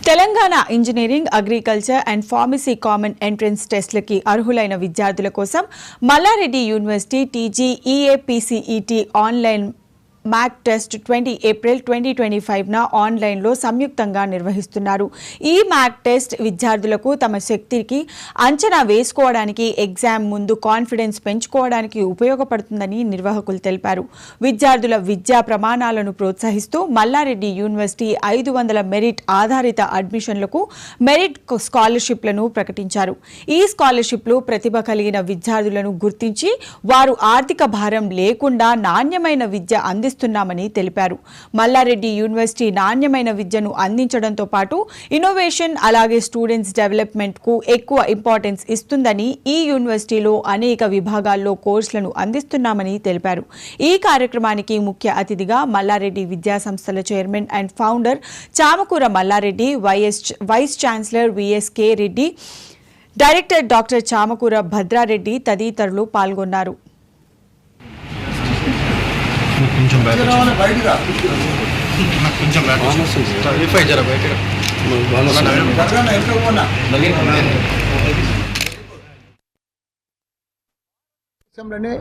Telangana engineering, agriculture and pharmacy common entrance టెస్ట్లకి అర్హులైన విద్యార్థుల కోసం Mallareddy university TGEAPCET online mock test 20 April 2025న ఆన్లైన్లో సంయుక్తంగా నిర్వహిస్తున్నారు. ఈ మ్యాక్ టెస్ట్ విద్యార్థులకు తమ శక్తికి అంచనా వేసుకోవడానికి, ఎగ్జామ్ ముందు కాన్ఫిడెన్స్ పెంచుకోవడానికి ఉపయోగపడుతుందని నిర్వాహకులు తెలిపారు. విద్యార్థుల విద్యా ప్రమాణాలను ప్రోత్సహిస్తూ మల్లారెడ్డి యూనివర్సిటీ 500 మెరిట్ ఆధారిత అడ్మిషన్లకు మెరిట్ స్కాలర్షిప్లను ప్రకటించారు. ఈ స్కాలర్షిప్లు ప్రతిభ కలిగిన విద్యార్థులను గుర్తించి వారు ఆర్థిక భారం లేకుండా నాణ్యమైన విద్య అందిస్తున్నామని తెలిపారు. మల్లారెడ్డి యూనివర్సిటీ నాణ్యమైన విద్యను అందించడంతో పాటు ఇన్నోవేషన్ అలాగే స్టూడెంట్స్ డెవలప్మెంట్ కు ఎక్కువ ఇంపార్టెన్స్ ఇస్తుందని, ఈ యూనివర్సిటీలో అనేక విభాగాల్లో కోర్సులను అందిస్తున్నామని తెలిపారు. ఈ కార్యక్రమానికి ముఖ్య అతిథిగా మల్లారెడ్డి విద్యా సంస్థల chairman and founder Chamakura Malla Reddy, vice chancellor VSK Reddy, director doctor Chamakura Bhadra Reddy తదితరులు పాల్గొన్నారు. కొంచెం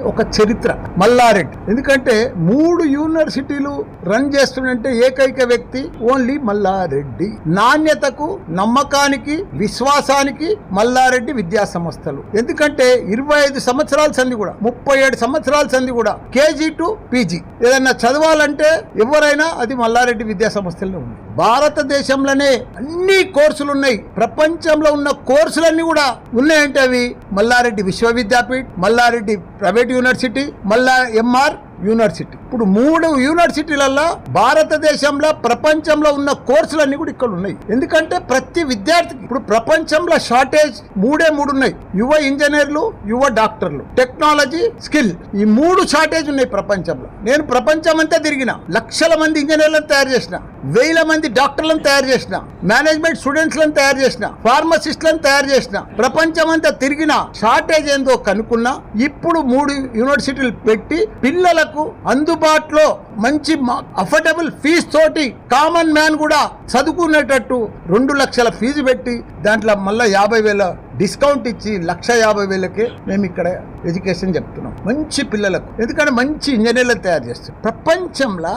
ఒక చరిత్ర మల్లారెడ్డి. ఎందుకంటే 3 యూనివర్సిటీలు రన్ చేస్తున్నంటే ఏకైక వ్యక్తి ఓన్లీ మల్లారెడ్డి. నాణ్యతకు, నమ్మకానికి, విశ్వాసానికి మల్లారెడ్డి విద్యా సంస్థలు. ఎందుకంటే 25 సంవత్సరాల సంధి కూడా, 37 సంవత్సరాల సంధి కూడా, KG to PG ఏదన్నా చదవాలంటే ఎవరైనా అది మల్లారెడ్డి విద్యా సంస్థల్లో ఉంది. భారతదేశంలోనే అన్ని కోర్సులు ఉన్నాయి. ప్రపంచంలో ఉన్న కోర్సులన్నీ కూడా ఉన్నాయంటే అవి మల్లారెడ్డి విశ్వవిద్యాపీఠ్, మల్లారెడ్డి ప్రైవేట్ యూనివర్సిటీ, మల్లా MR యూనివర్సిటీ. ఇప్పుడు 3 యూనివర్సిటీలలో భారతదేశంలో, ప్రపంచంలో ఉన్న కోర్సులన్నీ కూడా ఇక్కడ ఉన్నాయి. ఎందుకంటే ప్రతి విద్యార్థికి ఇప్పుడు ప్రపంచంలో షార్టేజ్ 3 ఉన్నాయి. యువ ఇంజనీర్లు, యువ డాక్టర్లు, టెక్నాలజీ, స్కిల్, ఈ 3 షార్టేజ్ ఉన్నాయి ప్రపంచంలో. నేను ప్రపంచం అంతా తిరిగిన, లక్షల మంది ఇంజనీర్లను తయారు చేసిన, 1000 మంది డాక్టర్లను తయారు చేసిన, మేనేజ్మెంట్ స్టూడెంట్స్లను తయారు చేసిన, ఫార్మసిస్ట్లను తయారు చేసిన, ప్రపంచం అంతా తిరిగిన, షార్టేజ్ ఏందో కనుక్కున్నా. ఇప్పుడు 3 యూనివర్సిటీలు పెట్టి పిల్లలకు అందుబాటులో మంచి అఫోర్డబుల్ ఫీజు తోటి కామన్ మ్యాన్ కూడా చదువుకునేటట్టు 2 లక్షల ఫీజు పెట్టి దాంట్లో మళ్ళీ 50,000 డిస్కౌంట్ ఇచ్చి 150,000కే మేము ఇక్కడ ఎడ్యుకేషన్ చెప్తున్నాం మంచి పిల్లలకు. ఎందుకంటే మంచి ఇంజనీర్లను తయారు చేస్తాం. ప్రపంచంలో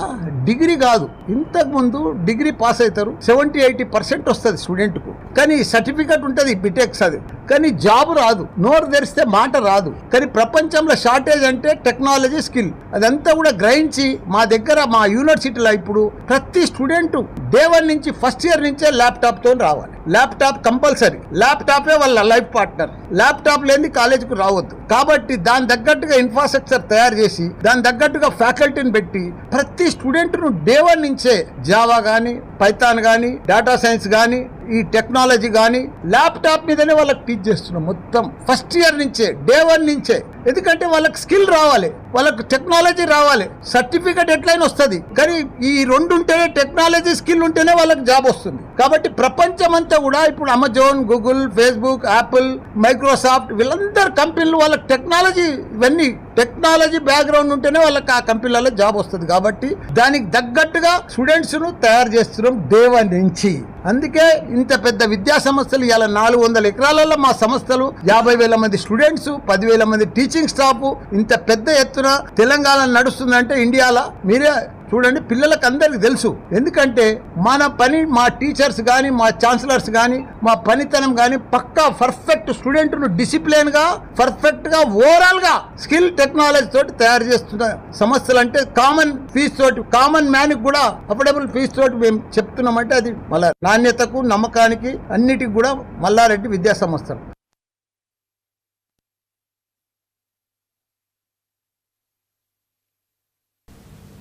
డిగ్రీ కాదు, ఇంతకు ముందు డిగ్రీ పాస్ అవుతారు, 70-80% వస్తుంది స్టూడెంట్కు, కానీ సర్టిఫికెట్ ఉంటుంది బిటెక్స్, అది కానీ జాబ్ రాదు, నోరు తెరిస్తే మాట రాదు. కానీ ప్రపంచంలో షార్టేజ్ అంటే టెక్నాలజీ, స్కిల్, అదంతా కూడా గ్రహించి మా దగ్గర మా యూనివర్సిటీలో ఇప్పుడు ప్రతి స్టూడెంట్ డే 1 నుంచి ఫస్ట్ ఇయర్ నుంచే ల్యాప్టాప్ తో రావాలి. ల్యాప్టాప్ కంపల్సరీ, ల్యాప్టాపే వాళ్ళ లైఫ్ పార్ట్నర్. ల్యాప్టాప్ లేని కాలేజీకి రావద్దు. కాబట్టి దాని తగ్గట్టుగా ఇన్ఫ్రాస్ట్రక్చర్ తయారు చేసి, దాని తగ్గట్టుగా ఫ్యాకల్టీని పెట్టి ప్రతి స్టూడెంట్ ను డే 1 నుంచే జావా గానీ, పైథాన్ గానీ, డేటా సైన్స్ గానీ, ఈ టెక్నాలజీ గానీ ల్యాప్టాప్ మీదనే వాళ్ళకి టీచ్ చేస్తున్నాం. మొత్తం ఫస్ట్ ఇయర్ నుంచే, డే 1 నుంచే. ఎందుకంటే వాళ్ళకి స్కిల్ రావాలి, వాళ్ళకు టెక్నాలజీ రావాలి. సర్టిఫికెట్ ఎట్లయినా వస్తుంది, కానీ ఈ 2 ఉంటేనే, టెక్నాలజీ, స్కిల్ ఉంటేనే వాళ్ళకి జాబ్ వస్తుంది. కాబట్టి ప్రపంచం అంతా కూడా ఇప్పుడు Amazon, Google, Facebook, Apple, Microsoft, వీళ్ళందరూ కంపెనీలు వాళ్ళకి టెక్నాలజీ, ఇవన్నీ టెక్నాలజీ బ్యాక్గ్రౌండ్ ఉంటేనే వాళ్ళకి ఆ కంపెనీలలో జాబ్ వస్తుంది. కాబట్టి దానికి తగ్గట్టుగా స్టూడెంట్స్ ను తయారు చేస్తున్నాం డే 1 నుంచి. అందుకే ఇంత పెద్ద విద్యా సంస్థలు ఇలా 400 ఎకరాలలో మా సంస్థలు, 50,000 మంది స్టూడెంట్స్, 10,000 మంది టీచింగ్ స్టాఫ్, ఇంత పెద్ద ఎత్తున తెలంగాణ నడుస్తుందంటే ఇండియాలో మీరే చూడండి. పిల్లలకు అందరికి తెలుసు. ఎందుకంటే మన పని, మా టీచర్స్ కానీ, మా ఛాన్సలర్స్ కానీ, మా పనితనం కానీ పక్కా పర్ఫెక్ట్ స్టూడెంట్ను డిసిప్లిన్ గా, పర్ఫెక్ట్ గా, ఓవరాల్ గా స్కిల్, టెక్నాలజీ తోటి తయారు చేస్తున్న సంస్థలు. అంటే కామన్ ఫీజు తోటి, కామన్ మ్యాన్ కి కూడా అఫోర్డబుల్ ఫీజు తోటి మేము చెప్తున్నామంటే అది మళ్ళా నాణ్యతకు, నమ్మకానికి, అన్నిటికి కూడా మల్లారెడ్డి విద్యా సంస్థలు.